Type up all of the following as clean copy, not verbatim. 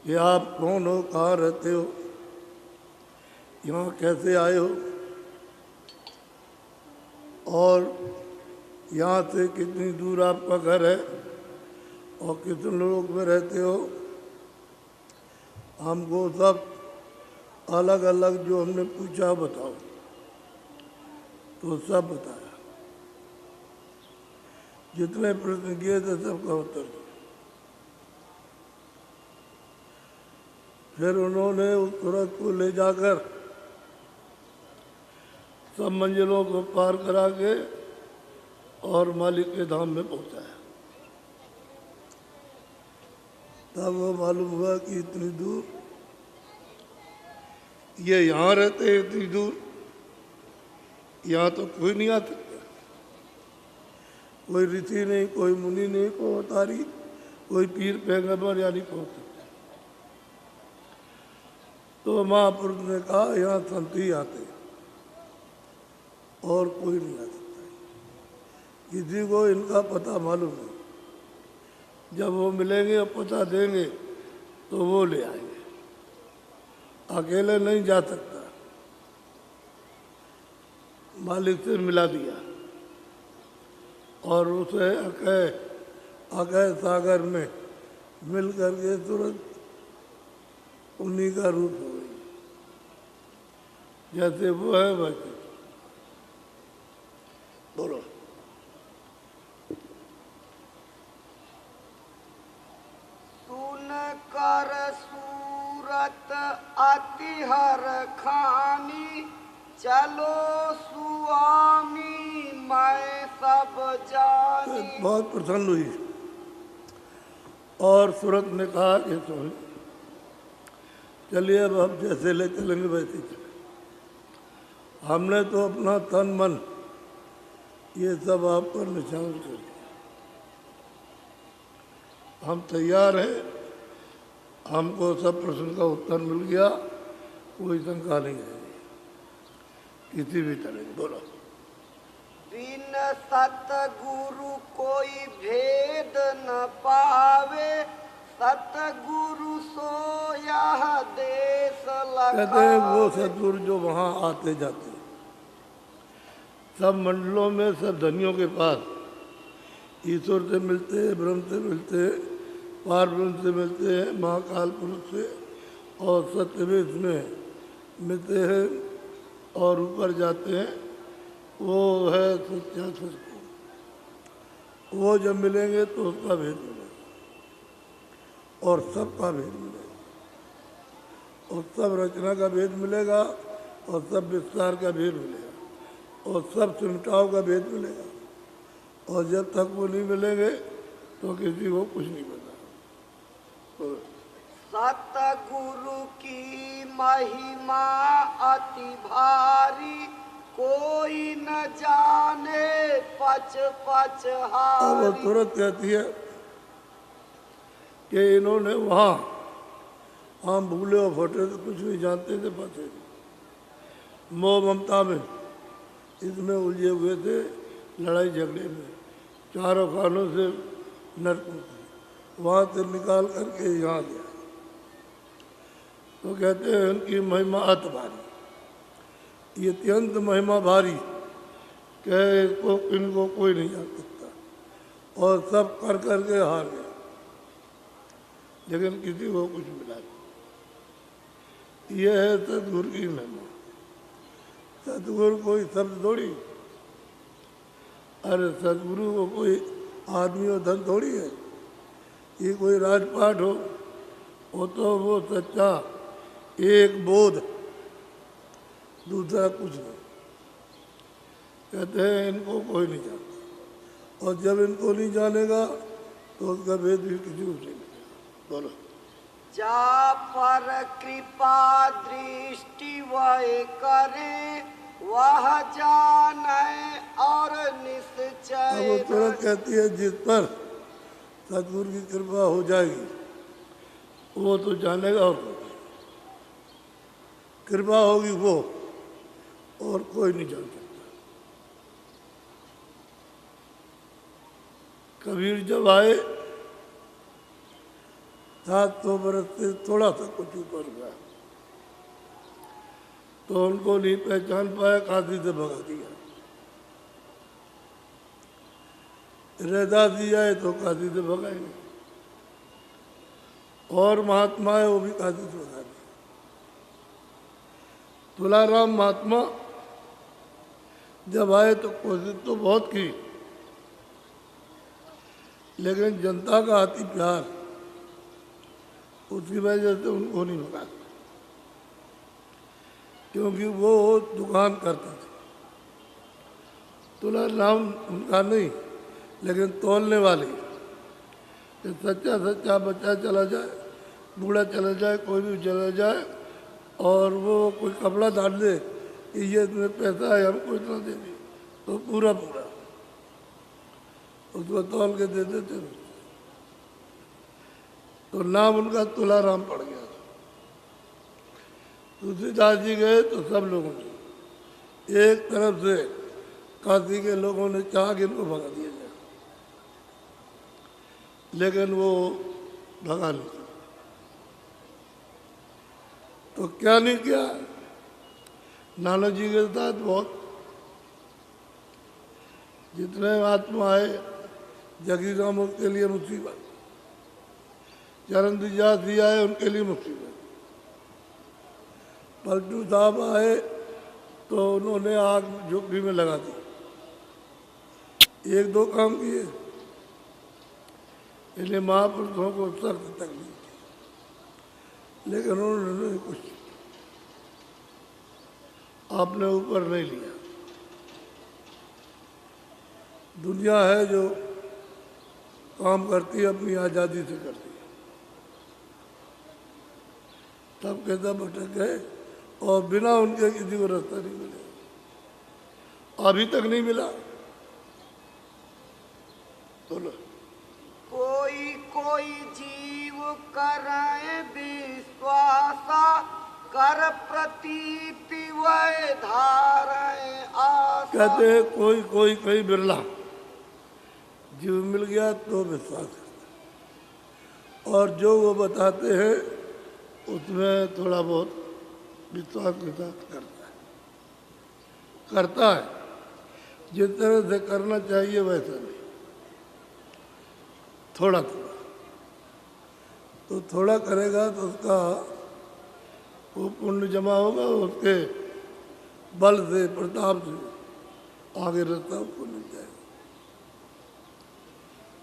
कि आप कौन हो, कहाँ रहते हो, यहाँ कैसे आए हो और यहाँ से कितनी दूर आपका घर है और कितने लोग में रहते हो। हमको सब अलग अलग जो हमने पूछा बताओ, तो सब बताया। जितने प्रश्न किए थे सबका उत्तर दिया। फिर उन्होंने उस सूरत को ले जाकर सब मंजिलों को पार करा के और मालिक के धाम में पहुंचाया। तब वो मालूम हुआ कि इतनी दूर ये यहाँ रहते हैं, इतनी दूर यहाँ तो कोई नहीं आ सकता, कोई ऋषि नहीं, कोई मुनि नहीं, कोई अवतारी, कोई पीर पैगंबर या नहीं पहुँच सकता। तो महापुरुष ने कहा यहाँ संत ही आते और कोई नहीं आ सकता। किसी को इनका पता मालूम नहीं। जब वो मिलेंगे और पता देंगे तो वो ले आएंगे, अकेले नहीं जा सकता। मालिक से मिला दिया और उसे अकय सागर में मिल करके तुरंत उन्हीं का रूप हो गई। जैसे वो है वैसे। बोलो। सुन कर सूरत अति हर खानी, चलो स्वामी मैं सब जानी। बहुत प्रसन्न हुई और सूरत ने कहा कि स्वामी चलिए अब हम जैसे ले चलेंगे वैसे चले। हमने तो अपना तन मन ये सब आप पर निशान कर दिया। हम तैयार हैं, हमको सब प्रश्न का उत्तर मिल गया, कोई शंका नहीं है किसी भी तरह की। बोलो। बिन सतगुरु कोई भेद न पावे, सतगुरु सो यह देश लगावे। कहते हैं वो सतगुरु जो वहाँ आते जाते सब मंडलों में, सब धनियों के पास ईश्वर से मिलते हैं, ब्रह्म से मिलते हैं, पार ब्रह्म से मिलते हैं, महाकाल पुरुष से और सत्यवेद में मिलते हैं और ऊपर जाते हैं। वो है सच्चा सत्य। वो जब मिलेंगे तो उसका भेद मिलेगा और सबका भेद मिलेगा और सब रचना का भेद मिलेगा और सब विस्तार का भेद मिलेगा और सब सिमटाव का भेद मिलेगा। और जब तक वो नहीं मिलेंगे तो किसी को कुछ नहीं पता। सतगुरु की महिमा अति भारी, कोई न जाने पच पच हारी। अब वो तुरंत कहती है कि इन्होंने वहाँ हम भूले और फटे तो कुछ नहीं जानते थे, फंसे थे मोह ममता में, इसमें उलझे हुए थे, लड़ाई झगड़े में, चारों खानों से नरक वहाँ से निकाल करके यहाँ गया। तो कहते हैं उनकी महिमा अति भारी, ये अत्यंत महिमा भारी कि इसको इनको कोई नहीं जान सकता और सब कर करके हार गया, लेकिन किसी को कुछ मिला नहीं। यह है सतगुरु की महिमा। सतगुरु कोई शब्द थोड़ी, अरे सतगुरु को कोई आदमी और धन थोड़ी है, ये कोई राजपाट हो, वो तो वो सच्चा एक बोध, दूसरा कुछ नहीं। कहते हैं इनको कोई नहीं जानता और जब इनको नहीं जानेगा तो उसका भेद भी किसी को नहीं मिलेगा। बोलो। जा पर कृपा दृष्टि वह करे, वह जाने और निश्चय। अब वो तुरंत कहती है जिस पर सतगुरु की कृपा हो जाएगी वो तो जानेगा और कृपा होगी वो, और कोई नहीं जान सकता। कबीर जब आए 700 बरस से थोड़ा सा कुछ ऊपर गया तो उनको नहीं पहचान पाया, काशी से भगा दिया। रैदास जी आए तो काशी से भगाएंगे, और महात्मा है वो भी काशी से भगा दिया। तुलाराम महात्मा जब आए तो कोशिश तो बहुत की, लेकिन जनता का अति प्यार, उसकी वजह से उनको नहीं भगा, क्योंकि वो दुकान करते थे। तुलाराम उनका नहीं, लेकिन तोलने वाले, कि सच्चा सच्चा बच्चा चला जाए, बूढ़ा चला जाए, कोई भी चला जाए, और वो कोई कपड़ा डाल दे कि ये इसमें पैसा है, हमको इतना दे दी, तो पूरा पूरा उसको तौल के दे देते। तो नाम उनका तुलाराम पड़ गया। तुलसीदास जी गए तो सब लोगों ने एक तरफ से काशी के लोगों ने चाह के इनको भगा दिया जाए, लेकिन वो भगा नहीं। तो क्या नहीं किया, नानक जी के साथ बहुत जितने आत्मा आए, जगी राम उसके लिए मुसीबत, चरण दास जी आए उनके लिए मुसीबत, पलटू साहब आए तो उन्होंने आग झोपड़ी में लगा दी। एक दो काम किए, इन्हें महापुरुषों को सख्त तकलीफ थी, लेकिन उन्होंने कुछ आपने ऊपर नहीं लिया। दुनिया है जो काम करती है अपनी आज़ादी से करती है, तब के तब भटक गए और बिना उनके किसी को रास्ता नहीं मिला, अभी तक नहीं मिला। बोलो, कोई कोई जीव करे विश्वासा, कर प्रतीति वै धारे आशा। कहते हैं कोई कोई कई बिरला जीव मिल गया तो विश्वास करता, और जो वो बताते हैं उसमें थोड़ा बहुत विश्वास के साथ करता है, जिस तरह से करना चाहिए वैसा नहीं, थोड़ा थोड़ा। तो थोड़ा करेगा तो उसका वो पुण्य जमा होगा, उसके बल से प्रताप से आगे रास्ता उसको मिल जाएगा।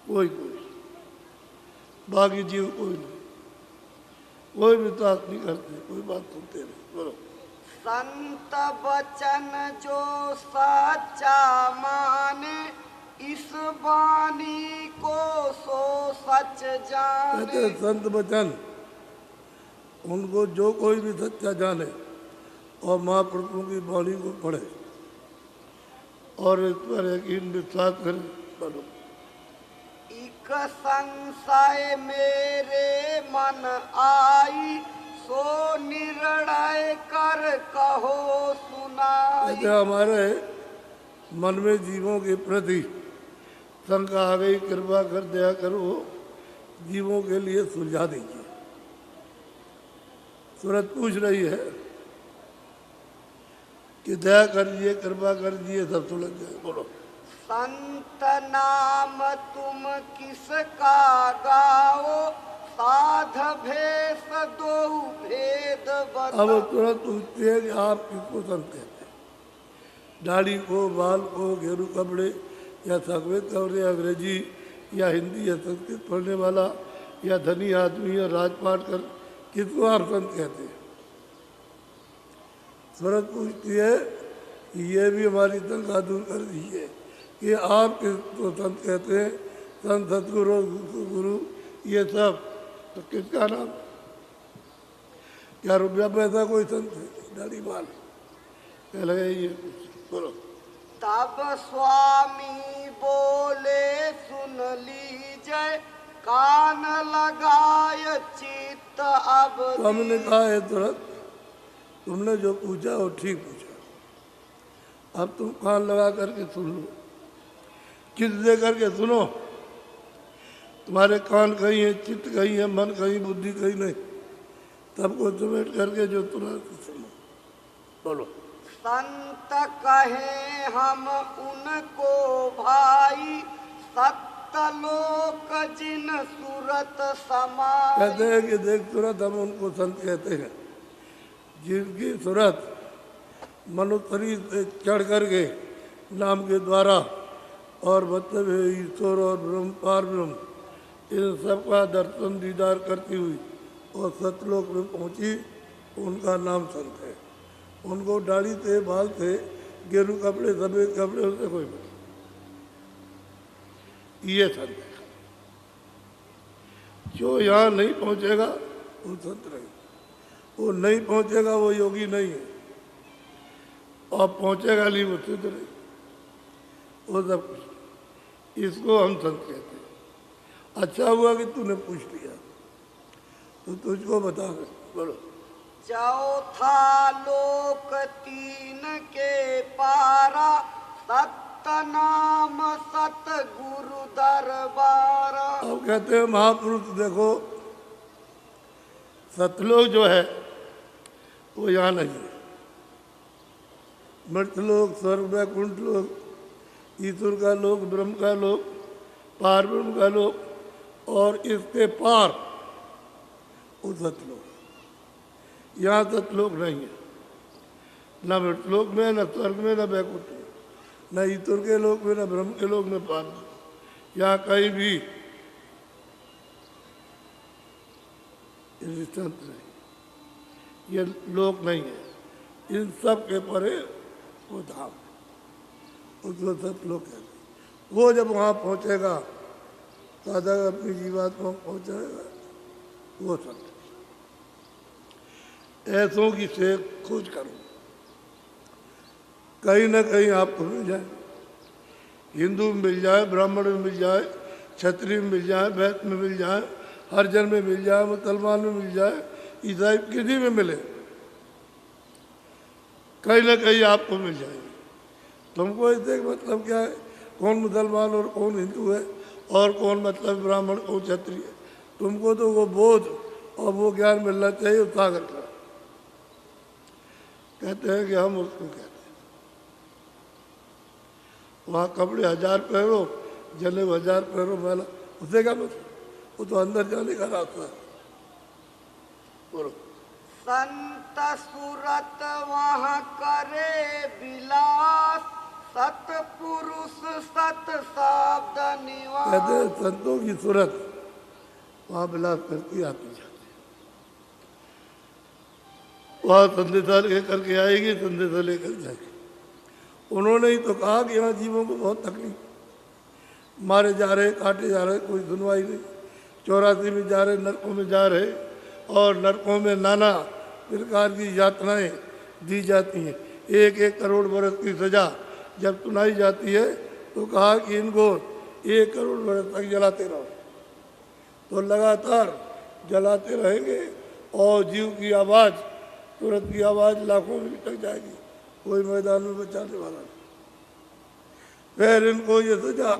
कोई कोई, बाकी जीव कोई नहीं, कोई विश्वास नहीं करते, कोई बात सुनते नहीं। बोलो, संत वचन जो सच्चा माने, इस वाणी को सो सच जाने। कहते हैं संत वचन, उनको जो कोई भी सच्चा जाने और महापुरुषों की वाणी को पढ़े और इस पर यकीन विश्वास करे। बोलो, इक संशय मेरे मन आई, सो निर्णय कर कहो सुनाई। कहते हमारे मन में जीवों के प्रति शंका आ गई, कृपा कर दया करो, जीवों के लिए सुलझा दीजिए। सूरत पूछ रही है कि दया कर दीजिए, कृपा कर दीजिए, सब सुलझ जाए। बोलो, संत नाम तुम किसका गाओ, साध भेष दो भेद बताओ। अब तुरंत पूछते हैं कि आप किसको संत कहते हैं, दाढ़ी को, बाल को, घेरू कपड़े, या सफेद कपड़े, अंग्रेजी या हिंदी या संस्कृत पढ़ने वाला, या धनी आदमी या राजपाट कर, किसको आप संत कहते हैं? सूरत पूछती है कि ये भी हमारी शंका दूर कर दीजिए कि आप किसको संत कहते हैं, संत, सतगुरु, गुरु, ये सब, तो किसका नाम? क्या रुपया पैसा कोई संत है? दाढ़ी बाल कह लगे ये कुछ। बोलो, तब स्वामी बोले सुन लीजिए, कान लगाए चित्त अब। तो हमने कहा है तुरंत, तुमने जो पूछा वो ठीक पूछा, अब तुम कान लगा करके सुन लो। किस दे करके सुनो? तुम्हारे कान कहीं है, चित्त कहीं है, मन कहीं, बुद्धि कहीं नहीं, सबको समेट करके जो तुरंत सुनो। बोलो। संत कहे हम उनको भाई, सत्यलोक जिन सूरत समाई। कहते हैं कि देख तुरंत हम उनको संत कहते हैं जिनकी सूरत मनुष्य से चढ़ करके नाम के द्वारा और मतलब है ईश्वर और ब्रह्म पार ब्रह्म इन सबका दर्शन दीदार करती हुई और सतलोक में पहुंची, उनका नाम संत है। उनको दाढ़ी थे, बाल थे, गेरू कपड़े, सफेद कपड़े, उससे कोई मतलब, ये संत है। जो यहाँ नहीं पहुंचेगा वो संत नहीं, वो नहीं पहुंचेगा वो योगी नहीं है, और पहुंचेगा नहीं वो सिद्ध नहीं, वो सब कुछ। इसको हम संत कहते हैं। अच्छा हुआ कि तूने पूछ लिया, तो तुझको बता रहे। बोलो। चौथा लोक तीन के पारा, सत्य नाम सत गुरु दरबारा। अब कहते हैं महापुरुष देखो, सतलोक जो है वो यहाँ नहीं है। मृतलोक, स्वर्ग, वैकुंठ लोक, ईश्वर का लोक, ब्रह्म का लोक, पार ब्रह्म का लोक, और इसके पार वो सतलोक। यहाँ सतलोक नहीं है, न मृतलोक में, न स्वर्ग में, न वैकुंठ में, न ईश्वर के लोक में, न ब्रह्म के लोक में, पार में। यहाँ कहीं भी संत नहीं, ये लोक नहीं है। इन सब के परे वो धाम, उसको सतलोक कहते हैं। वो जब वहाँ पहुँचेगा, साधक अपनी जीवात्मा पहुँचाएगा, वो संत। ऐसों की से खोज करो, कहीं ना कहीं आपको मिल जाए। हिंदू में मिल जाए, ब्राह्मण में मिल जाए, क्षत्रिय में मिल जाए, वैश्य में मिल जाए, हरिजन में मिल जाए, मुसलमान में मिल जाए, ईसाई किसी में मिले, कहीं ना कहीं आपको मिल जाएगी। तुमको इससे मतलब क्या है कौन मुसलमान और कौन हिंदू है, और कौन मतलब ब्राह्मण, कौन क्षत्रिय? तुमको तो वो बोध और वो ज्ञान मिलना चाहिए उस सागर का। कहते हैं कि हम उसको कहते हैं। वहाँ कपड़े 1000 पहनो, जने 1000 पहनो, मैला, उससे क्या मतलब? वो तो अंदर जाने का रास्ता है। बोलो। संत सूरत वहाँ करे विलास, सतपुरुष सत शब्द निवास। कहते हैं संतों की सूरत वहाँ विलास करती आती जाती, वहाँ संदेशा लेकर के आएगी, संदेशा लेकर जाएगी। उन्होंने ही तो कहा कि यहाँ जीवों को बहुत तकलीफ, मारे जा रहे, काटे जा रहे, कोई सुनवाई नहीं, 84 में जा रहे, नरकों में जा रहे, और नरकों में नाना प्रकार की यातनाएं दी जाती हैं। 1-1 करोड़ बरस की सजा जब सुनाई जाती है तो कहा कि इनको 1 करोड़ बरस तक जलाते रहो। तो लगातार जलाते रहेंगे और जीव की आवाज़, सूरत की आवाज़ लाखों में तक जाएगी, कोई मैदान में बचाने वाला नहीं। फिर इनको ये सजा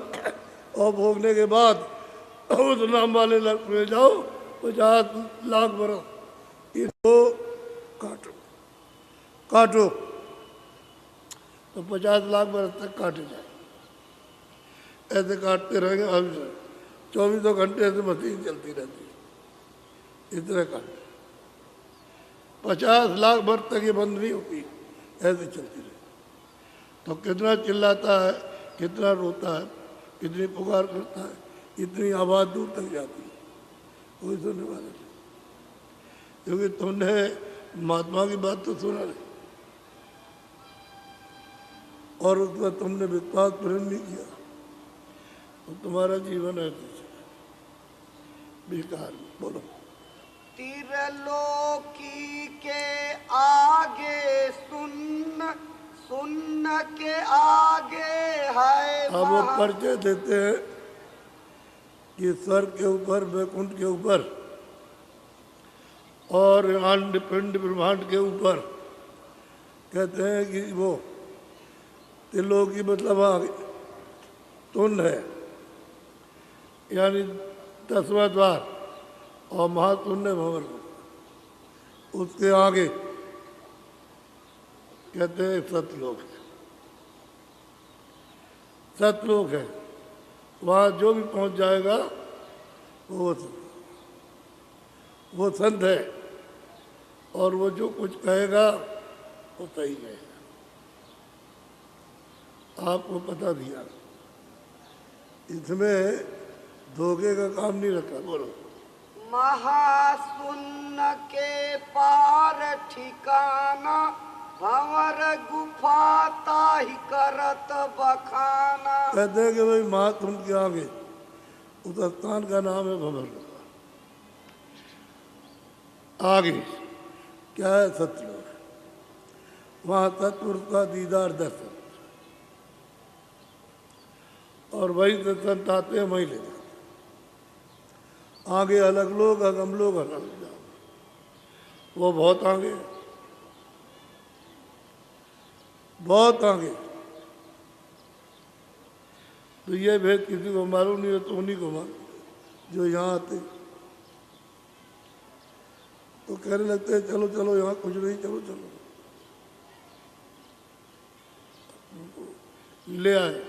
और भोगने के बाद उस नाम वाले नरक में जाओ, 50 लाख बरस इसको काटो काटो, तो 50 लाख बरस तक काटे जाए। ऐसे काटते रहेंगे, हमेशा 24 घंटे से मशीन चलती रहती है, इतने काटते, 50 लाख बरस तक ये बंद नहीं होती, ऐसे चलती रहती। तो कितना चिल्लाता है, कितना रोता है, कितनी पुकार करता है, इतनी आवाज़ दूर तक जाती है, कोई सुनने वाला नहीं। क्योंकि तुमने महात्मा की बात तो सुना नहीं, और उस पर तुमने विश्वास प्रेम नहीं किया, तो तुम्हारा जीवन है बेकार। बोलो। त्रिलोकी के आगे सुन्न, सुन्न के आगे है। अब वो परिचय देते हैं कि स्वर्ग के ऊपर, वैकुंठ के ऊपर और अंड पिंड ब्रह्मांड के ऊपर, कहते हैं कि वो त्रिलोकी मतलब आगे तुंड है, यानी 10वां द्वार और महाशून्य भवन, उसके आगे कहते हैं सतलोक। सतलोक है, वहाँ जो भी पहुँच जाएगा वो संत है, और वो जो कुछ कहेगा वो सही कहेगा। आपको बता दिया, इसमें धोखे का काम नहीं रखा। बोलो। महाशून्य के पार ठिकाना, भंवर गुफा ताहि करत बखाना। कहते हैं कि भाई महाशून्य के आगे उस स्थान का नाम है भंवर गुफा। आगे क्या है? सतलोक। वहाँ सतपुरुष का दीदार दर्शन, और वही से संत आते हैं, वहीं ले जाते। आगे अलग लोग, अगम लोग अलग जाओ, वो बहुत आगे, बहुत आगे। तो ये भेद किसी को मालूम नहीं है, तो उन्हीं को मालूम जो यहाँ आते। तो कहने लगते हैं चलो चलो, यहाँ कुछ नहीं, चलो चलो। ले आए,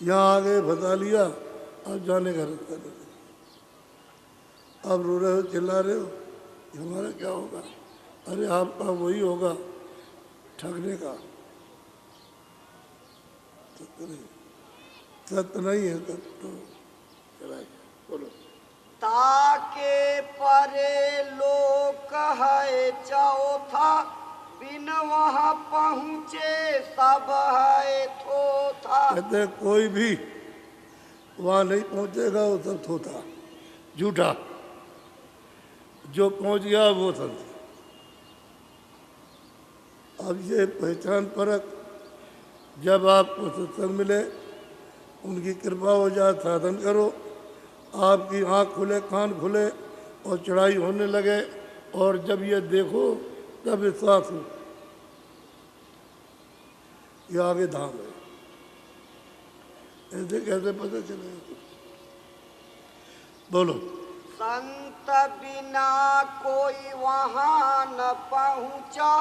यहाँ आ गए, फंसा लिया, अब जाने का रास्ता नहीं। अब रो रहे हो, चिल्ला रहे हो, हमारा क्या होगा? अरे आपका वही होगा, ठगने का। सत्य नहीं, सत्य नहीं है, सत्य तो चलाए। बोलो। ताके परे लोक है चौथा, बिन वहाँ पहुँचे सब है थोथा। कहते हैं कोई भी वहाँ नहीं पहुँचेगा, वो सब थोथा, झूठा। जो पहुँच गया वो संत। अब ये पहचान परख, जब आपको सत्संग मिले, उनकी कृपा हो जाए, साधन करो, आपकी आँख खुले, कान खुले और चढ़ाई होने लगे, और जब ये देखो तब विश्वास हो ये आगे धाम है। ऐसे कैसे पता चलेगा? बोलो। संत बिना कोई वहाँ न पहुँचा,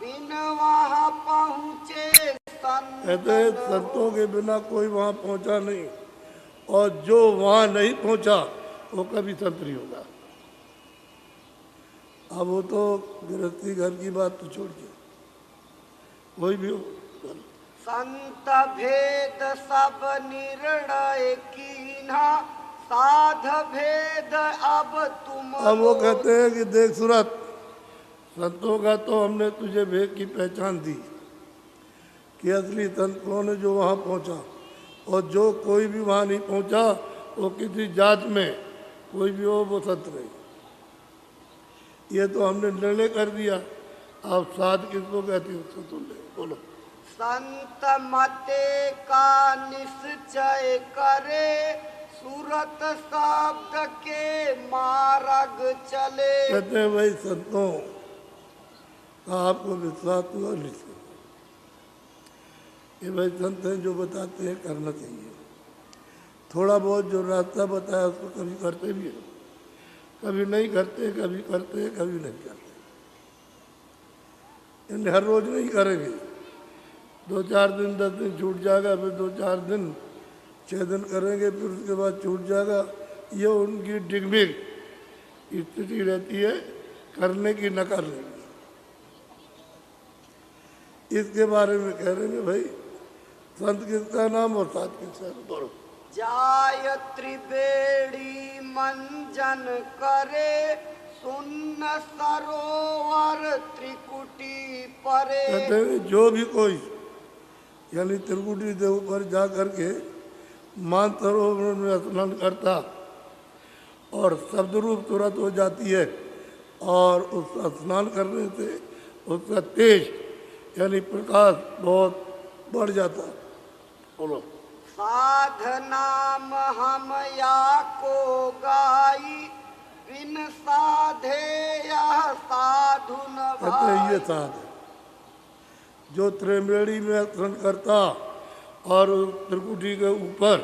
बिन वहाँ पहुँचे संत। कहते हैं संतों के बिना कोई वहाँ पहुँचा नहीं, और जो वहाँ नहीं पहुँचा वो कभी संत नहीं होगा। अब वो तो गृहस्थी घर की बात तो छोड़ के कोई भी हो। संत भेद सब निर्णय कीन्हा, साध भेद अब तुम। अब वो कहते हैं कि देख सूरत, संतों का तो हमने तुझे भेद की पहचान दी कि असली संत कौन है, जो वहाँ पहुँचा, और जो कोई भी वहाँ नहीं पहुँचा, वो किसी जात में कोई भी हो, वो संत नहीं। ये तो हमने निर्णय कर दिया। आप साध किसको कहते हो? उसको सुन ले। बोलो। संत मते का निश्चय करे, सूरत शब्द के मार्ग चले। कहते हैं भाई संतों का आपको विश्वास हुआ निश्चय, ये भाई संत हैं, जो बताते हैं करना चाहिए। थोड़ा बहुत जो रास्ता बताया उसको कभी करते भी हैं, कभी नहीं करते, कभी करते, कभी नहीं करते। इन्हें हर रोज नहीं करेंगे, 2-4 दिन 10 दिन छूट जाएगा, फिर 2-4 दिन 6 दिन करेंगे, फिर उसके बाद छूट जाएगा। ये उनकी डिग्मिग स्थिति रहती है, करने की न करने की। इसके बारे में कह रहे हैं भाई संत किसका नाम और साथ किसका? बोलो। जाय त्रिवेणी मंजन करे, सुन्न सरोवर त्रिकुटी परे। कहते हैं जो भी कोई यानी त्रिकुटी के ऊपर जा करके मानसरोवर में स्नान करता और शब्द रूप तुरंत हो जाती है, और उस स्नान करने से उसका तेज यानी प्रकाश बहुत बढ़ जाता है। बोलो। साध नाम हम या को गाई, बिन साधे यह साधु न कहते हैं ये भाई। साध है जो त्रिवेणी में स्नान करता और उस त्रिकुटी के ऊपर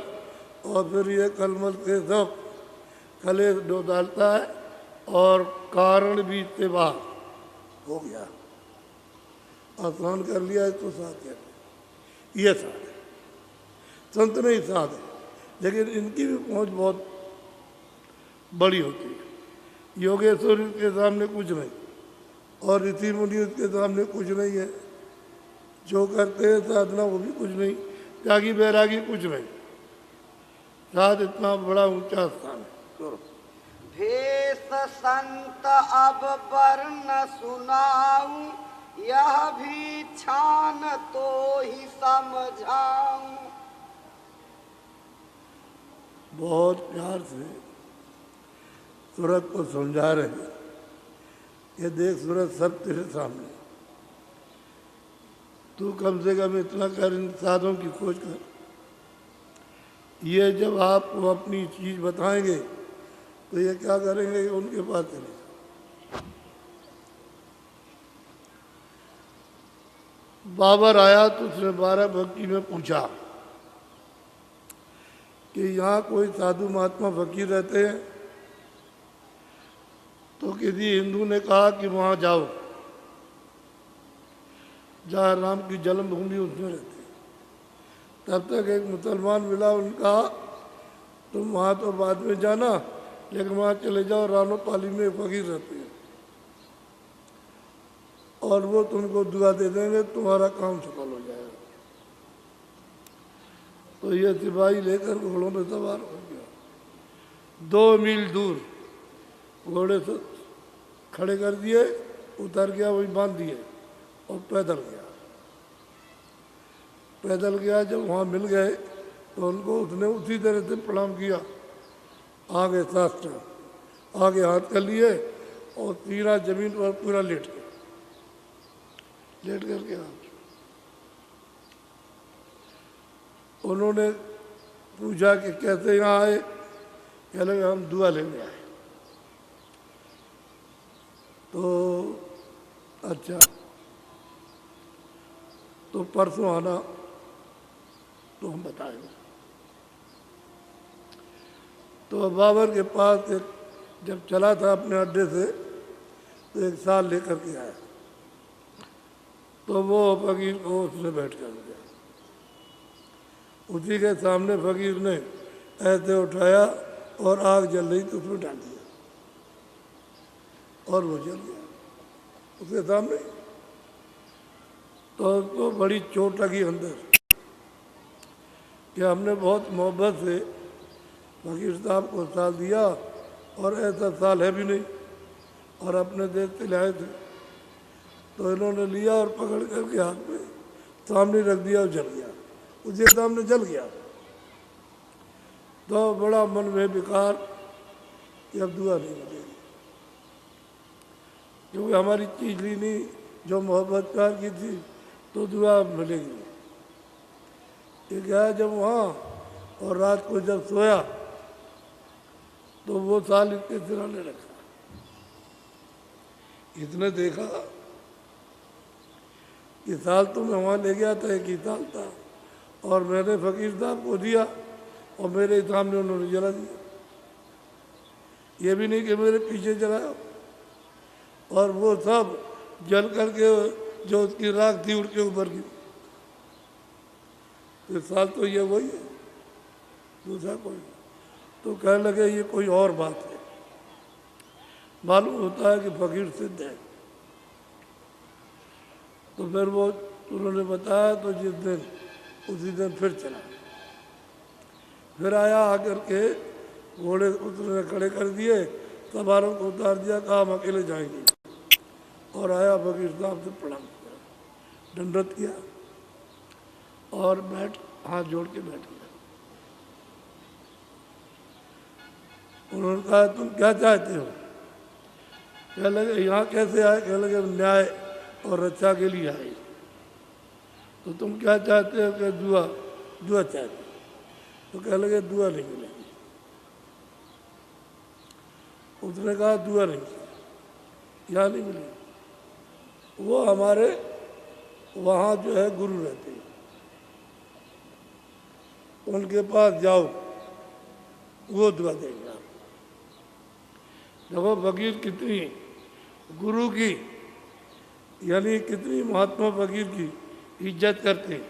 और फिर ये कलमल के सब कले डो डालता है और कारण भी से बाहर हो गया, आसान कर लिया है तो साथ है, ये साथ है, संत नहीं साथ है, लेकिन इनकी भी पहुंच बहुत बड़ी होती है। योगेश्वर के सामने कुछ नहीं और ऋषि मुनि के सामने कुछ नहीं है, जो करते हैं साधना वो भी कुछ नहीं, त्यागी बैरागी कुछ नहीं, साथ इतना बड़ा ऊंचा स्थान है। भेष संत अब वर्ण सुनाऊं, यह भी छान तो ही समझाऊं। बहुत प्यार से सूरत को समझा रहे हैं, ये देख सूरत सब तेरे सामने, तू कम से कम इतना कर, इन साधों की खोज कर। ये जब आपको अपनी चीज़ बताएंगे तो ये क्या करेंगे, उनके पास चले। बाबर आया तो उसने 12 भक्ति में पूछा कि यहाँ कोई साधु महात्मा फकीर रहते हैं? तो किसी हिंदू ने कहा कि वहाँ जाओ जहाँ राम की जन्मभूमि उसमें रहती है। तब तक एक मुसलमान मिला, उनका तुम वहाँ तो बाद में जाना, लेकिन वहाँ चले जाओ, रानो पाली में फकीर रहते हैं और वो तुमको दुआ दे देंगे, तुम्हारा काम सफल हो जाएगा। तो ये सिपाही लेकर घोड़ों में सवार हो गया, 2 मील दूर घोड़े से खड़े कर दिए, उतर गया, वही बांध दिए और पैदल गया। पैदल गया, जब वहाँ मिल गए तो उनको उसने उसी तरह से प्रणाम किया, आगे साष्टांग, आगे हाथ कर लिए और सीना जमीन पर पूरा लेट गया, लेट करके हाथ। उन्होंने पूछा कि कैसे यहाँ आए? कह लगे हम दुआ लेने आए। तो अच्छा, तो परसों आना तो हम बताएंगे। तो बाबर के पास एक जब चला था अपने अड्डे से तो एक साल लेकर के आया, तो वो फकीर को उसने बैठ कर दिया, उसी के सामने फकीर ने ऐसे उठाया और आग जल रही तो उसमें डाल दिया और वो जल गया उसके सामने। तो उसको बड़ी चोट लगी अंदर कि हमने बहुत मोहब्बत से फकीर साहब को साल दिया और ऐसा साल है भी नहीं और अपने देश से लाए थे। तो इन्होंने लिया और पकड़ करके हाथ में सामने रख दिया और जल गया, उसके सामने जल गया। तो बड़ा मन में विकार कि अब दुआ नहीं मिलेगी, क्योंकि हमारी चीज ली नहीं, जो मोहब्बत प्यार की थी, तो दुआ मिलेगी। ये गया जब वहाँ और रात को जब सोया तो वो साल इसके सिराने रखा। इसने देखा कि साल तो मैं वहाँ ले गया था, एक ही साल था और मैंने फकीर साहब को दिया और मेरे सामने उन्होंने जला दिया। ये भी नहीं कि मेरे पीछे जलाया, और वो सब जल करके जो उसकी राख थी उड़ के ऊपर की। इस साल तो ये वही है, दूसरा कोई। तो कहने लगे ये कोई और बात है। मालूम होता है कि फकीर सिद्ध है। तो फिर वो उन्होंने बताया, तो जिस दिन उसी दिन फिर चला, फिर आया, आकर के घोड़े उसने खड़े कर दिए, सवारों को उतार दिया, कहा हम अकेले जाएंगे, और आया फकीर साहब से प्रणाम किया, दंडवत किया और बैठ हाथ जोड़ के बैठ गया। उन्होंने कहा तुम क्या चाहते हो? कह लगे यहाँ कैसे आए? कह लगे न्याय और रक्षा के लिए आए। तो तुम क्या चाहते हो? कि दुआ, दुआ चाहते। तो कह लगे दुआ नहीं मिलेगी। उसने कहा दुआ नहीं, यहाँ नहीं मिलेगी। वो हमारे वहाँ जो है गुरु रहते हैं, उनके पास जाओ, वो दुआ देंगे आप। देखो फकीर कितनी गुरु की यानी कितनी महात्मा फकीर की इज्जत करते हैं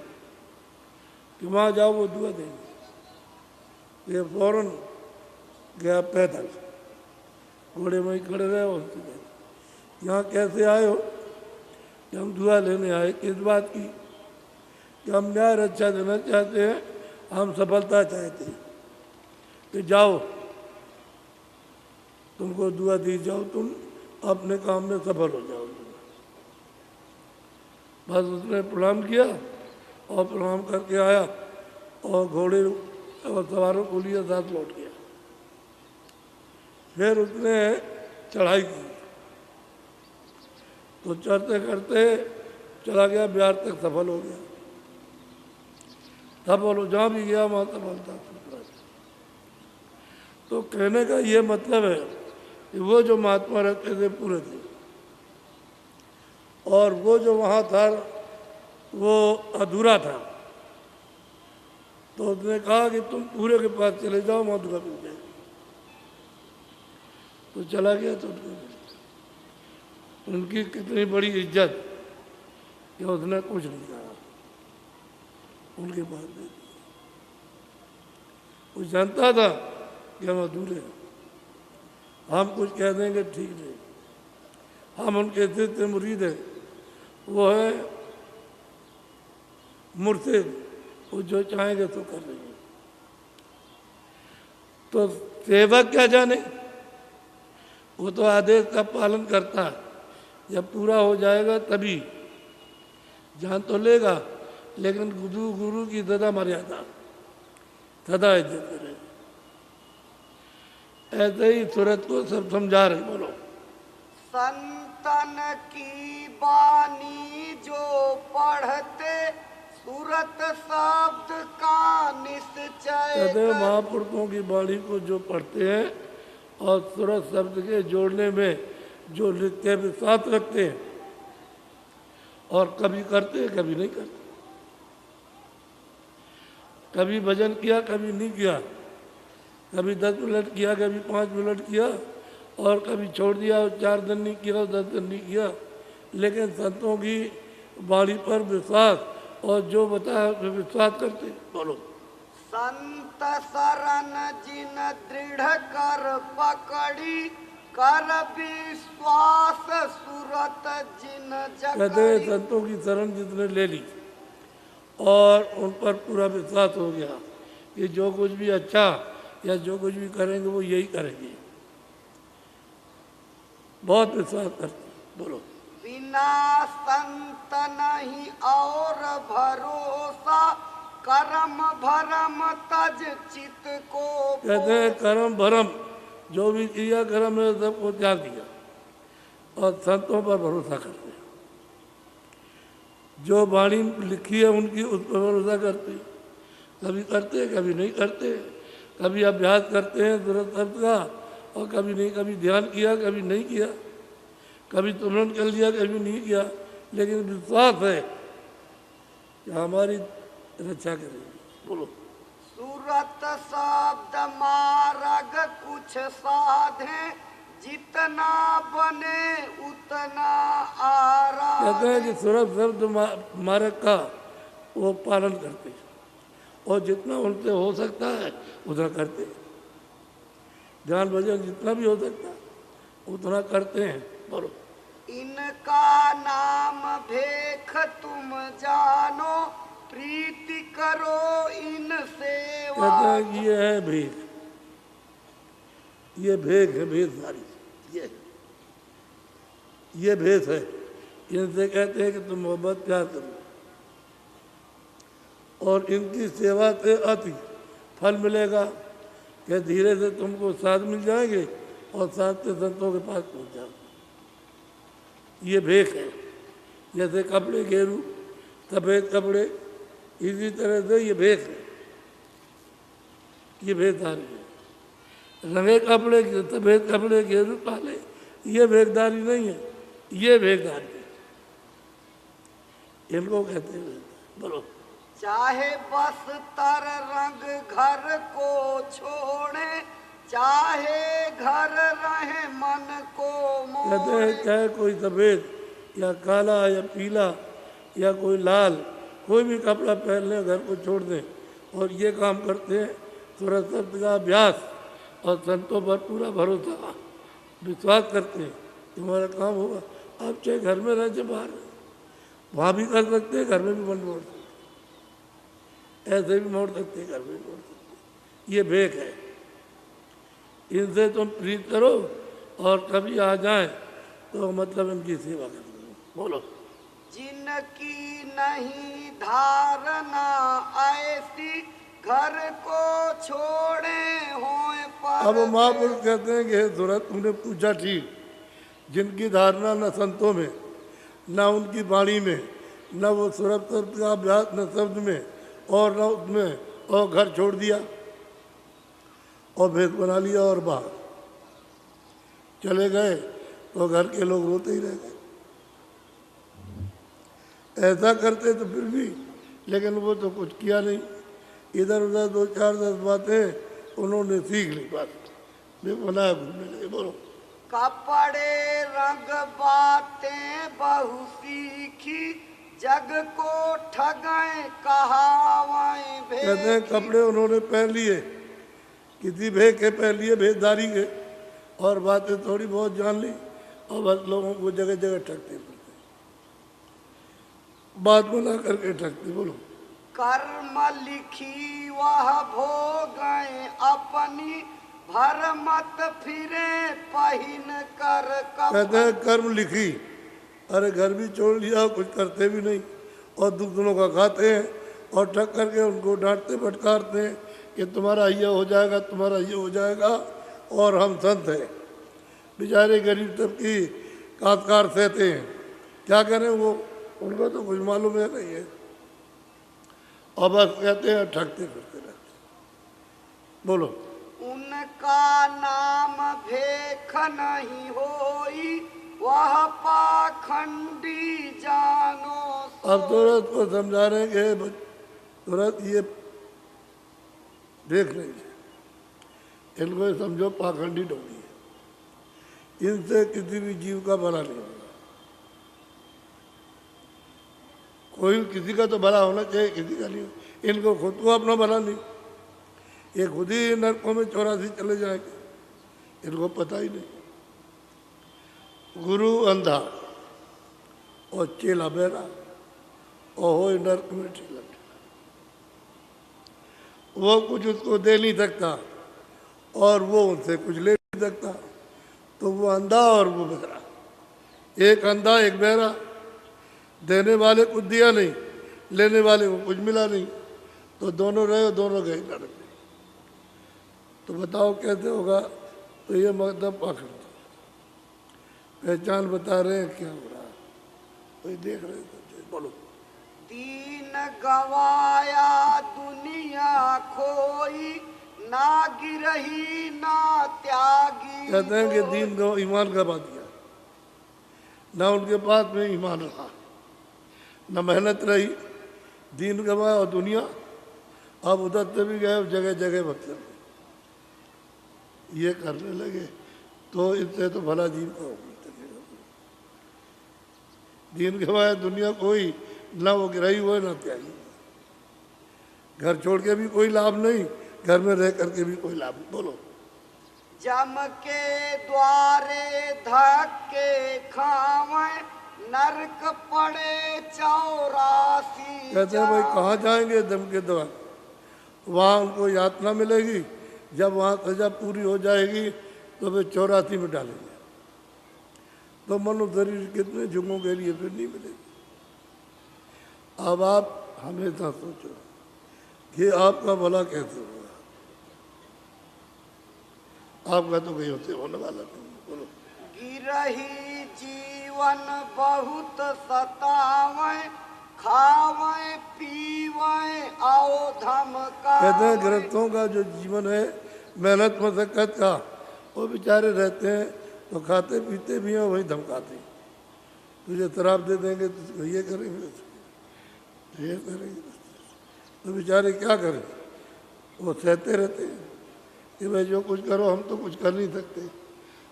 कि वहाँ जाओ वो दुआ देंगे। ये फौरन गया पैदल, घोड़े में ही खड़े रहे, उनसे गए यहाँ कैसे आए हो? कि हम दुआ लेने आए। किस बात की? कि हम न्याय रक्षा देना चाहते हैं, हम सफलता चाहते हैं कि जाओ तुमको दुआ दी जाओ, तुम अपने काम में सफल हो जाओ। बस उसने प्रणाम किया और प्रणाम करके आया और घोड़े और सवारों को लिए साथ लौट गया। फिर उसने चढ़ाई की तो चढ़ते करते चला गया, बिहार तक सफल हो गया। सफल हो जहाँ भी गया वहाँ सफलता। तो कहने का ये मतलब है कि वो जो महात्मा रहते थे पूरे थे, और वो जो वहाँ था वो अधूरा था। तो उसने कहा कि तुम पूरे के पास चले जाओ, वहाँ दुआ मिल जाएगी। तो चला गया तो उनकी कितनी बड़ी इज्जत कि उसने कुछ नहीं कहा, उनके पास दे दिया। वो जानता था कि हम अधूरे हैं, हम कुछ कह देंगे ठीक नहीं, हम उनके इतने मुरीद हैं। वो है मुर्शिद, वो जो चाहेंगे तो कर लेंगे। तो सेवक क्या जाने, वो तो आदेश का पालन करता है, जब पूरा हो जाएगा तभी जान तो लेगा, लेकिन गुरु की सदा मर्यादा, सदा इज्जत करेगा। ऐसे ही सूरत को सब समझा रहे। बोलो। संतन की बानी जो पढ़ते सूरत शब्द का निश्चय। कहते महापुरुषों की बाणी को जो पढ़ते हैं और सूरत शब्द के जोड़ने में जो नित्य विश्वास रखते हैं और कभी करते हैं कभी नहीं करते, कभी भजन किया कभी नहीं किया, कभी 10 मिनट किया कभी 5 मिनट किया, और कभी छोड़ दिया, 4 दिन नहीं किया, 10 दिन नहीं किया, लेकिन संतों की वाणी पर विश्वास और जो बताया विश्वास करते। बोलो। संत शरण जिन दृढ़ कर पकड़ी कर विश्वास सूरत जिन कहते जकड़ी। संतों की शरण जिसने ले ली और उन पर पूरा विश्वास हो गया कि जो कुछ भी अच्छा या जो कुछ भी करेंगे वो यही करेंगे, बहुत विश्वास करते। बोलो। बिना संत नहीं और भरोसा करम भरम तज चित को। कहते हैं कर्म भरम जो भी किया कर्म ने सबको त्याग दिया और संतों पर भरोसा करते हैं। जो वाणी लिखी है उनकी उस पर भरोसा करते हैं, कभी करते हैं कभी नहीं करते, कभी अभ्यास करते हैं सूरत शब्द का और कभी नहीं, कभी ध्यान किया कभी नहीं किया, कभी तुरंत कर लिया कभी नहीं किया, लेकिन विश्वास है कि हमारी रक्षा करेगी। बोलो। सूरत शब्द मार्ग कुछ साधे जितना बने उतना आरा। कहते हैं कि सूरत शब्द मार्ग का वो पालन करते हैं और जितना उनसे हो सकता है उतना करते हैं, ध्यान भजन जितना भी हो सकता है उतना करते हैं। बोलो। इनका नाम भेख तुम जानो प्रीति करो इनसे। कहते हैं कि ये है भेख, ये भेख है, भेषधारी, ये भेष है। इनसे कहते हैं कि तुम मोहब्बत प्यार करो और इनकी सेवा से अति फल मिलेगा कि धीरे से तुमको साथ मिल जाएंगे और साथ से संतों के पास पहुंच जाओगे। ये भेख है, जैसे कपड़े घेरू सफ़ेद कपड़े, इसी तरह से ये भेख है, ये भेषधारी है। रंगे कपड़े सफ़ेद कपड़े घेरू पहले, ये भेषधारी नहीं है, ये भेषधारी है, इनको कहते हैं। बोलो। चाहे बस तर रंग घर को छोड़े, चाहे घर रहे मन को कहते हैं मोड़े। चाहे कोई सफ़ेद या काला या पीला या कोई लाल कोई भी कपड़ा पहन ले, घर को छोड़ दें और ये काम करते हैं, सूरज शब्द का अभ्यास और संतों पर पूरा भरोसा विश्वास करते हैं, तुम्हारा काम होगा। आप चाहे घर में रह चाहे बाहर रहे, वहाँ भी कर सकते हैं, घर में भी मन मोड़ सकते हैं, ऐसे भी मोड़ सकते हैं, घर में भी मोड़ सकते हैं। ये भेक है, इनसे तुम प्रीत करो और कभी आ जाए तो मतलब इनकी सेवा कर दो। बोलो। जिनकी नहीं धारणा ऐसी, घर को छोड़े होए पर। अब महापुरुष कहते हैं कि हे सूरत, तुमने पूछा ठीक, जिनकी धारणा न संतों में, न उनकी वाणी में, न वो सूरत शब्द का अभ्यास, न शब्द में और न उसमें, और घर छोड़ दिया और भेद बना लिया और बाहर चले गए तो घर के लोग रोते ही रह गए। ऐसा करते तो फिर भी, लेकिन वो तो कुछ किया नहीं, इधर उधर 2-4-10 बातें उन्होंने सीख ली, बस वे बनाया घूमने लगे। बोलो। कपड़े रंग बातें बहु सीखी, जग को ठगाए कहावाएं भेद। कहते हैं कपड़े उन्होंने पहन लिए, किसी भेद के पहन लिए, भेददारी के, और बातें थोड़ी बहुत जान ली और बस लोगों को जगह जगह ठगते फिरते, बात बना करके ठगते। बोलो। कर्म लिखी वह भोगए अपनी, भर मत फिरे पहिन कर कहते हैं कर्म लिखी, अरे घर भी छोड़ लिया, कुछ करते भी नहीं और दूसरों का खाते हैं और ठग करके उनको डांटते फटकारते हैं कि तुम्हारा ये हो जाएगा, तुम्हारा ये हो जाएगा, और हम संत हैं। बेचारे गरीब तबकी कातकार सहते हैं, क्या करें, वो उनको तो कुछ मालूम है नहीं है, और बस कहते हैं ठगते फिरते रहते। बोलो। उनका नाम भेख नहीं होई, वह पाखंडी जानो सो। अब तुरंत को समझा रहे हैं कि तुरंत ये देख नहीं है, इनको ये समझो पाखंडी डोंगी है, इनसे किसी भी जीव का भला नहीं होगा। कोई किसी का तो भला होना चाहिए, किसी का नहीं, इनको खुद को अपना भला नहीं, ये खुद ही नरकों में 84 चले जाएंगे, इनको पता ही नहीं। गुरु अंधा और चेला बहरा और हो नरक में ठेला, वो कुछ उसको दे नहीं सकता और वो उनसे कुछ ले नहीं सकता, तो वो अंधा और वो बहरा, एक अंधा एक बहरा, देने वाले कुछ दिया नहीं, लेने वाले को कुछ मिला नहीं, तो दोनों रहे, दोनों गए नरक में। तो बताओ कैसे होगा? तो ये मतलब पाखंड, पहचान बता रहे हैं क्या हो रहा है, कोई देख रहे थे। बोलो। दीन गवाया दुनिया खोई, ना गिरही ना त्यागी। कहते हैं कि दीन को ईमान गवा दिया, ना उनके पास में ईमान रहा, न मेहनत रही, दीन गवाया और दुनिया, अब उधर से भी गए, जगह जगह मतलब ये करने लगे, तो इससे तो भला जीव का होगा। दीन गवाया दुनिया कोई, ना वो गिराई हुआ ना त्यागी, घर छोड़ के भी कोई लाभ नहीं, घर में रह करके भी कोई लाभ नहीं। बोलो। जम के द्वारे धक्के खावे, नरक पड़े 84। कहते हैं भाई कहाँ जाएंगे दम के द्वार, वहाँ उनको यातना मिलेगी, जब वहाँ सजा पूरी हो जाएगी तो वे 84 में डालेंगे, तो मनो शरीर कितने जुगों के लिए फिर नहीं मिलेगी। अब आप हमेशा सोचो कि आपका भला कैसे होगा, आपका तो कहीं होते होने वाला नहीं। बोलो। गिरही जीवन बहुत सतावे, खावे पीवे आओ धमका। कहते हैं गृहस्थों का जो जीवन है मेहनत मशक्कत का, वो बेचारे रहते हैं तो खाते पीते भी हैं, वही धमकाते हैं, तुझे शराब दे देंगे तो ये करेंगे, ये करेंगे, तो बेचारे क्या करें, वो सहते रहते हैं कि भाई जो कुछ करो, हम तो कुछ कर नहीं सकते,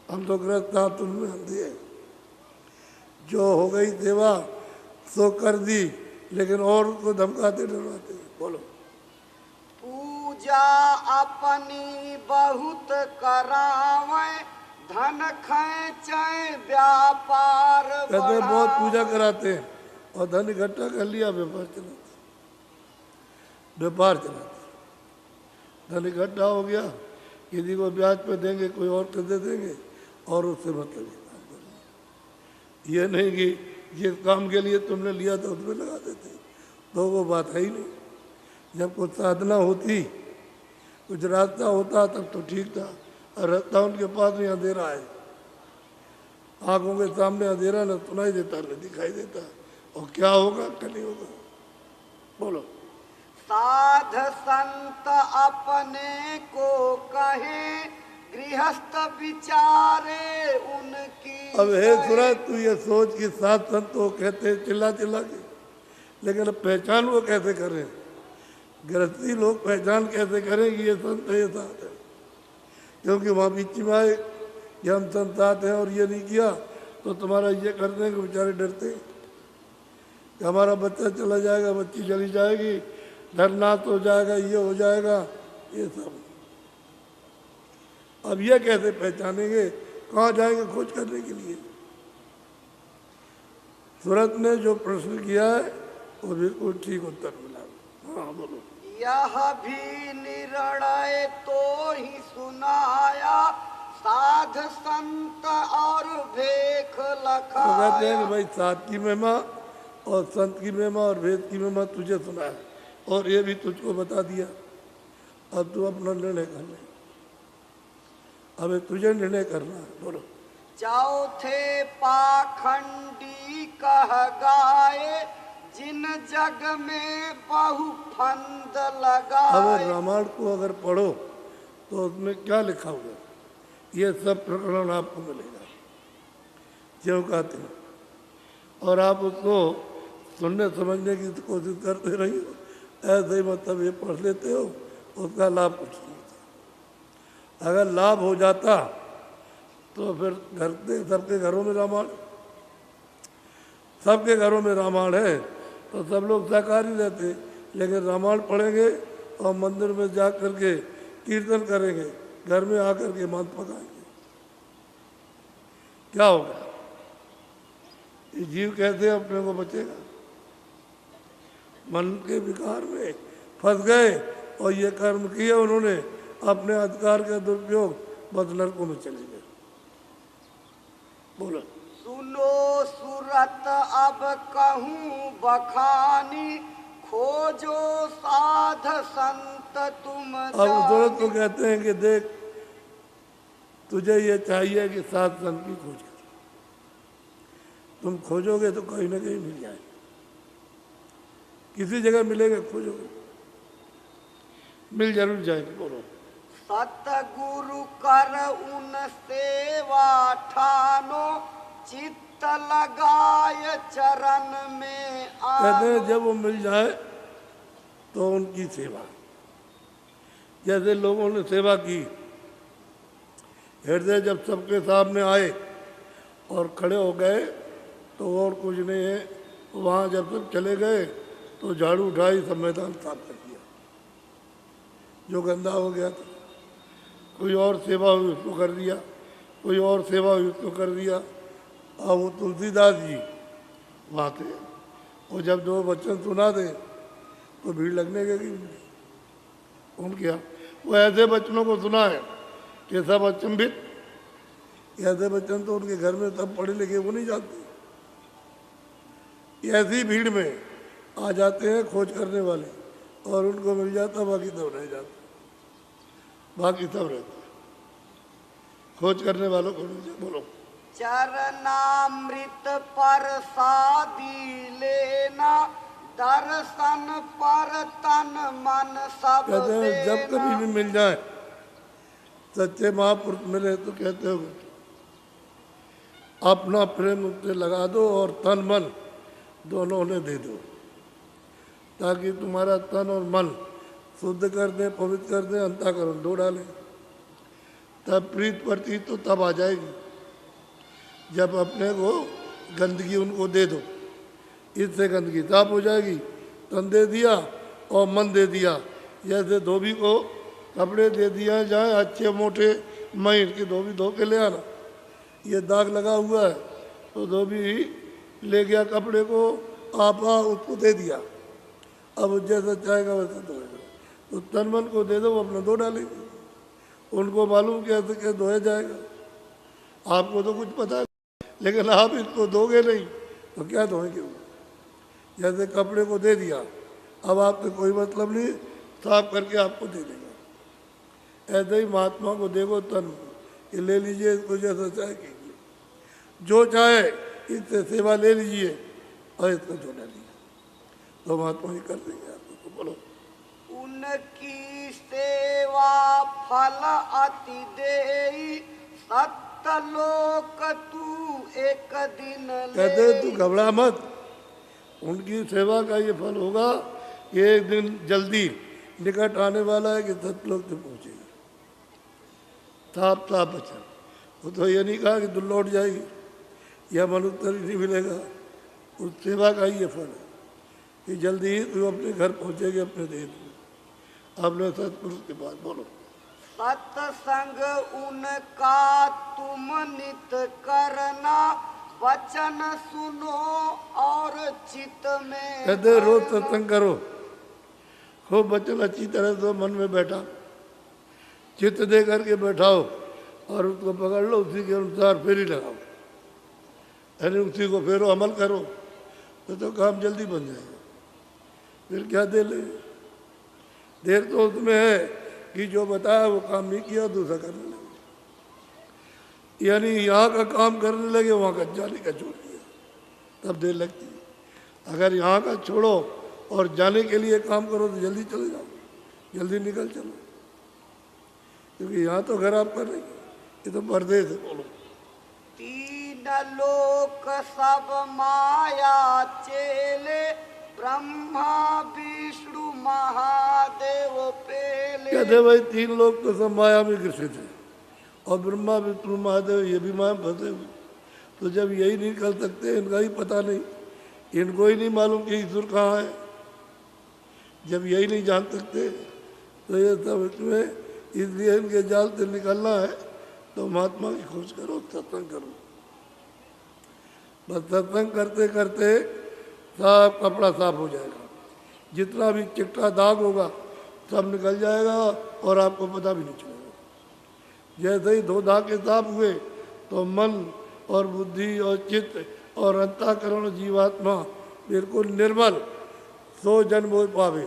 हम तो ग्रस्त था, तुमने अंधी है। जो हो गई सेवा सो कर दी, लेकिन और उसको धमकाते डरवाते। बोलो। पूजा अपनी बहुत करावे, धन खेचे व्यापार कहते हैं बहुत बढ़ावे। पूजा कराते हैं और धन इकट्ठा कर लिया, व्यापार चलाते, व्यापार चलाते। धन इकट्ठा हो गया, किसी को ब्याज पे देंगे, कोई और को दे देंगे, और उससे मतलब ये काम करेंगे। ये नहीं कि जिस काम के लिए तुमने लिया था उसमें लगा देते, तो वो बात है ही नहीं। जब कुछ साधना होती, कुछ रास्ता होता, तब तो ठीक था। और रास्ता उनके पास में अंधेरा है, आंखों के सामने अंधेरा, न सुनाई देता न दिखाई देता, और क्या होगा क्या नहीं होगा। बोलो। साध संत अपने को कहे, गृहस्थ विचारे उनकी। अब हे सुरा, तू ये सोच कि साध संत तो कहते हैं चिल्ला चिल्ला के, लेकिन अब पहचान वो कैसे करें? गृहस्थी लोग पहचान कैसे करें कि ये संत है, ये साथ है? क्योंकि वहाँ बीच में आए कि हम संत साथ हैं और ये नहीं किया तो तुम्हारा ये कर देंगे। बेचारे डरते हैं कि हमारा बच्चा चला जाएगा, बच्ची चली जाएगी, धरनाश हो जाएगा, ये हो जाएगा, ये सब। अब ये कैसे पहचानेंगे? कहाँ जाएंगे खोज करने के लिए? सूरत ने जो प्रश्न किया है वो बिल्कुल ठीक उत्तर मिला। हाँ बोलो। यह भी निर्णय तो ही सुनाया, साध संत और भेख तो कहते हैं लखाया। कि भाई साथ की महिमा और संत की महिमा और वेद की महिमा तुझे सुना है, और ये भी तुझको बता दिया। अब तू अपना निर्णय कर ले, अब तुझे निर्णय करना है। बोलो। चौथे पाखंडी कह गाए, जिन जग में बहु फंद अब लगाए। रामायण को अगर पढ़ो तो उसमें क्या लिखा हुआ है, ये सब प्रकरण आपको मिलेगा जो कहते हैं, और आप उसको सुनने समझने की कोशिश करते रहिए। ऐसे ही मतलब ये पढ़ लेते हो, उसका लाभ कुछ नहीं होता। अगर लाभ हो जाता तो फिर घर के सबके घरों में रामायण, सबके घरों में रामायण है तो सब लोग शाकाहारी रहते। लेकिन रामायण पढ़ेंगे और मंदिर में जा करके कीर्तन करेंगे, घर में आकर के मांस पकाएंगे, क्या होगा? ये जीव कैसे अपने को बचेगा? मन के विकार में फंस गए और ये कर्म किए उन्होंने, अपने अधिकार का दुरुपयोग, बस नरकों में चले गए। बोलो। सुनो सूरत अब कहूँ बखानी, खोजो साध संत तुम अब सूरत को कहते हैं कि देख, तुझे ये चाहिए कि साध संत की खोज कर, तुम खोजोगे तो कहीं ना कहीं मिल जाए, किसी जगह मिलेगा, खोजोगे मिल जरूर जाएगी। बोलो। सतगुरु कर उन सेवा ठानो, चित्त लगाय चरण में कहते हैं आनो। जब वो मिल जाए तो उनकी सेवा, जैसे लोगों ने सेवा की, हृदय जब सबके सामने आए और खड़े हो गए तो और कुछ नहीं है, वहाँ जब सब चले गए तो झाड़ू उठाई, सब मैदान साफ कर दिया जो गंदा हो गया था। कोई और सेवा हुई उसको कर दिया, कोई और सेवा हुई उसको कर दिया। अब वो तुलसीदास जी वहाँ थे, और जब दो वचन सुना दे तो भीड़ लगने लगी उनके यहाँ। वो ऐसे बच्चों को सुना है कि सब अचंभित, ऐसे बच्चन तो उनके घर में सब पढ़े लिखे वो नहीं जाते, ऐसी भीड़ में आ जाते हैं खोज करने वाले, और उनको मिल जाता, बाकी सब रह जाते, बाकी सब रहते, खोज करने वालों को मिल जाए। बोलो। चरणामृत पर शादी लेना, दर्शन पर तन मन सब कहते हैं जब देना। कभी भी मिल जाए, सच्चे महापुरुष मिले तो कहते हो अपना प्रेम उनसे लगा दो और तन मन दोनों उन्हें दे दो। ताकि तुम्हारा तन और मन शुद्ध कर दें, पवित्र कर दें, अंतःकरण धो डालें। तब प्रीत प्रतीत तो तब आ जाएगी जब अपने को गंदगी उनको दे दो, इससे गंदगी साफ हो जाएगी। तन दे दिया और मन दे दिया। जैसे धोबी को कपड़े दे दिया जाए अच्छे मोटे महीन के, धोबी धो के ले आना, ये दाग लगा हुआ है, तो धोबी ले गया कपड़े को, आपा उसको दे दिया, अब जैसा चाहेगा वैसा धोएगा। तो तन मन को दे दो, वो अपना धो डालेंगे। उनको मालूम कैसे क्या धोया जाएगा। आपको तो कुछ पता नहीं, लेकिन आप इसको दोगे नहीं तो क्या धोएंगे वो। जैसे कपड़े को दे दिया, अब आपसे कोई मतलब नहीं, साफ करके आपको दे देगा। ऐसे ही महात्मा को देखो, तन ये ले लीजिए, इसको जैसा चाहे कीजिए, जो चाहे इससे सेवा ले लीजिए और इसको धो डालिए, तो महात्मा ही कर देंगे आपको। तो बोलो, उनकी सेवा फल अति देई, सत्यलोक तू एक दिन कहते ले। तू घबरा मत, उनकी सेवा का ये फल होगा कि एक दिन जल्दी निकट आने वाला है कि सतलोक से पहुंचेगी। साफ साफ बचन, वो तो ये नहीं कहा कि तू लौट जाएगी या मनुष्य नहीं मिलेगा। उस सेवा का ही ये फल है कि जल्दी ही तू अपने घर पहुंचेगी, अपने देश में, अपने सतपुरुष के पास। बोलो, सत्संग उनका तुम नित करना, वचन सुनो और चित्त में। कहते रोज सत्संग करो, खूब वचन अच्छी तरह से मन में बैठा, चित्त दे करके बैठाओ और उसको पकड़ लो, उसी के अनुसार फेरी लगाओ, यानी उसी को फेरो, अमल करो, तो काम जल्दी बन जाएगा। फिर क्या देर लगे, देर तो उसमें है कि जो बताया वो काम नहीं किया, दूसरा करने लगे, यानी यहाँ का काम करने लगे, वहाँ का जाने का छोड़ दिया, तब देर लगती है। अगर यहाँ का छोड़ो और जाने के लिए काम करो तो जल्दी चले जाओ, जल्दी निकल चलो, क्योंकि यहाँ तो घर आप कर रही है, ये तो परदेश है। बोलो, तीन लोक सब माया चेले, ब्रह्मा विष्णु महादेव पेले। कहते भाई तीन लोग तो सब माया में घुसे थे, और ब्रह्मा विष्णु महादेव ये भी माया में फंसे हुए। तो जब यही नहीं कर सकते, इनका ही पता नहीं, इनको ही नहीं मालूम कि ईश्वर कहाँ है, जब यही नहीं जान सकते तो ये सब इसमें, इसलिए इनके जाल से निकलना है तो महात्मा की खोज करो, सत्संग करो। बस सत्संग करते करते सब कपड़ा साफ हो जाएगा, जितना भी चिट्टा दाग होगा सब निकल जाएगा और आपको पता भी नहीं चलेगा। जैसे ही दो दाग के साफ हुए तो मन और बुद्धि और चित्त और अंतःकरण और जीवात्मा बिल्कुल निर्मल, सो जन्म हो पावे,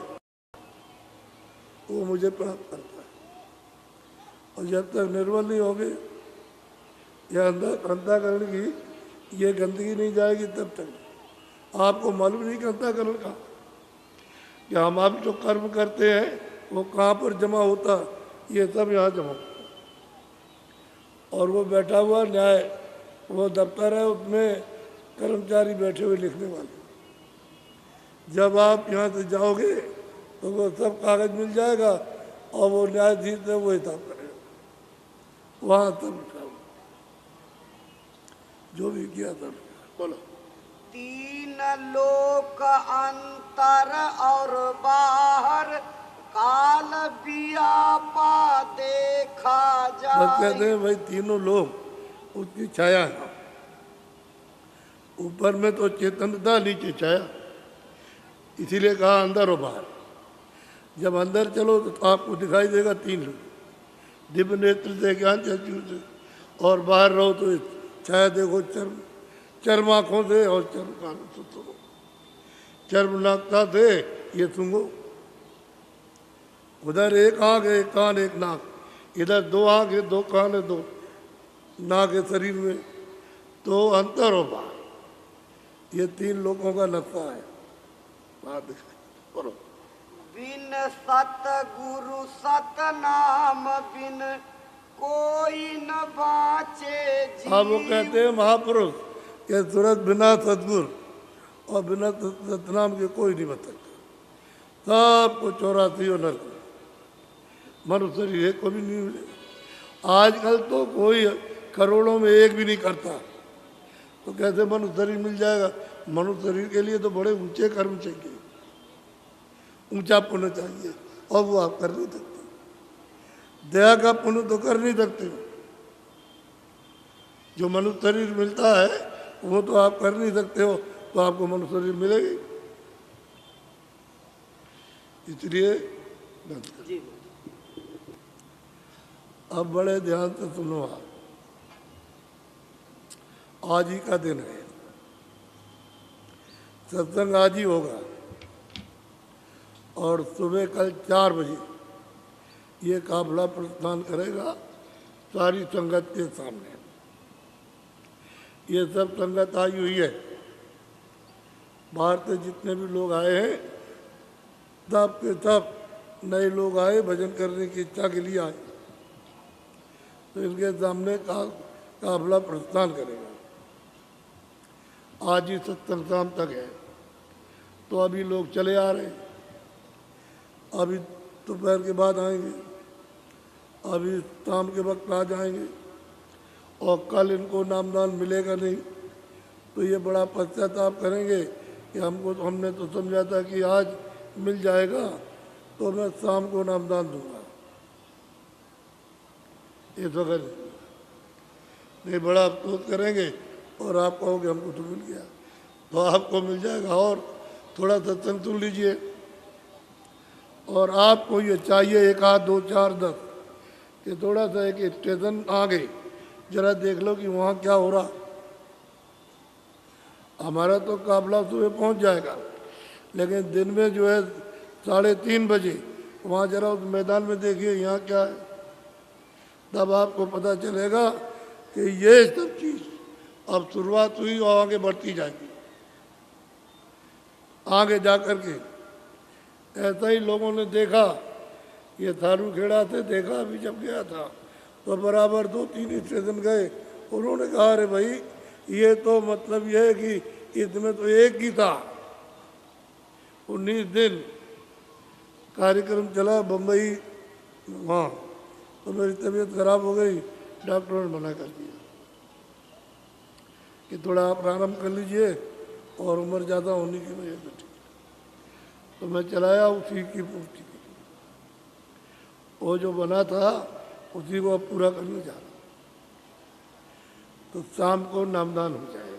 वो मुझे प्राप्त करता है। और जब तक निर्मल नहीं होगे या अंतःकरण की ये गंदगी नहीं जाएगी, तब तक आपको मालूम नहीं कि अंतःकरण का, कि हम आप जो कर्म करते हैं वो कहाँ पर जमा होता, ये सब यहाँ जमा होता। और वो बैठा हुआ न्याय, वो दफ्तर है, उसमें कर्मचारी बैठे हुए लिखने वाले। जब आप यहाँ से जाओगे तो वो सब कागज मिल जाएगा और वो न्यायाधीश है वो हिसाब करेगा, वहाँ सब लिखा हुआ जो भी किया सब। बोलो, तीन लोक अंतर और बाहर, काल बियापा देखा बस जाए। कहते हैं भाई तीनों लोग उसकी छाया है, ऊपर में तो चेतनता, नीचे छाया, इसीलिए कहा अंदर और बाहर। जब अंदर चलो तो आपको दिखाई देगा तीन लोग, दिव्य नेत्र से, ज्ञान चक्षु से, और बाहर रहो तो छाया देखो चर्म आँखों से और चर्म कानों से सुनो, चर्म नाकता से ये सुनो। उधर एक आँख एक कान एक नाक, इधर दो आँख है दो कान है दो नाक है शरीर में, तो अंतर हो बाहर, ये तीन लोगों का नक्शा है। बात बोलो, बिन सत गुरु सत नाम, बिन कोई न बाँचे जीव। हाँ, वो कहते हैं महापुरुष के सूरत बिना सतगुर और बिना सतनाम के कोई नहीं बच सकता। सबको 84 नरक में, मनुष्य शरीर एक को भी नहीं मिले। आजकल तो कोई करोड़ों में एक भी नहीं करता, तो कैसे मनुष्य शरीर मिल जाएगा? मनुष्य शरीर के लिए तो बड़े ऊंचे कर्म चाहिए, ऊंचा पुण्य चाहिए, और वो आप कर नहीं सकते। दया का पुण्य तो कर नहीं सकते। जो मनुष्य शरीर मिलता है वो तो आप कर नहीं सकते हो, तो आपको मनुष्य शरीर मिलेगी। इसलिए बंद कर। जी अब बड़े ध्यान से सुनो। आप आज ही का दिन है, सत्संग आज ही होगा, और सुबह कल 4 बजे ये काफला प्रस्थान करेगा सारी संगत के सामने। ये सब संगत आई हुई है, बाहर से जितने भी लोग आए हैं सब के सब नए लोग आए, भजन करने की इच्छा के लिए आए, तो इनके सामने काफला प्रस्थान करेगा। आज ही सत्संग शाम तक है, तो अभी लोग चले आ रहे हैं, अभी दोपहर के बाद आएंगे, अभी शाम के वक्त आ जाएंगे, और कल इनको नामदान मिलेगा नहीं, तो ये बड़ा पश्चाताप करेंगे कि हमने तो समझा था कि आज मिल जाएगा, तो मैं शाम को नामदान दूंगा। ये तो कर नहीं, बड़ा अफसोस करेंगे, और आप कहोगे हमको तो मिल गया, तो आपको मिल जाएगा। और थोड़ा सत्संग सुन लीजिए, और आपको ये चाहिए 1 आध 2 4 10 कि थोड़ा सा एक स्टेशन आ गए, जरा देख लो कि वहाँ क्या हो रहा। हमारा तो काफला सुबह पहुँच जाएगा, लेकिन दिन में जो है 3:30 बजे वहाँ जरा उस मैदान में देखिए यहाँ क्या है, तब आपको पता चलेगा कि ये सब चीज़ अब शुरुआत हुई और आगे बढ़ती जाएगी। आगे जा कर के ऐसा ही लोगों ने देखा, ये थारू खेड़ा से देखा, अभी जब गया था तो बराबर 2-3 स्टेशन गए, उन्होंने कहा अरे भाई ये तो मतलब ये है कि इसमें तो एक ही था। 19 दिन कार्यक्रम चला बम्बई, वहाँ तो मेरी तबीयत खराब हो गई, डॉक्टरों ने मना कर दिया कि थोड़ा आप आराम कर लीजिए, और उम्र ज़्यादा होने की वजह से ठीक। तो मैं चलाया उसी की पूर्ति की, वो जो बना था उसी को अब पूरा करने जा रहा, तो शाम को नामदान हो जाए।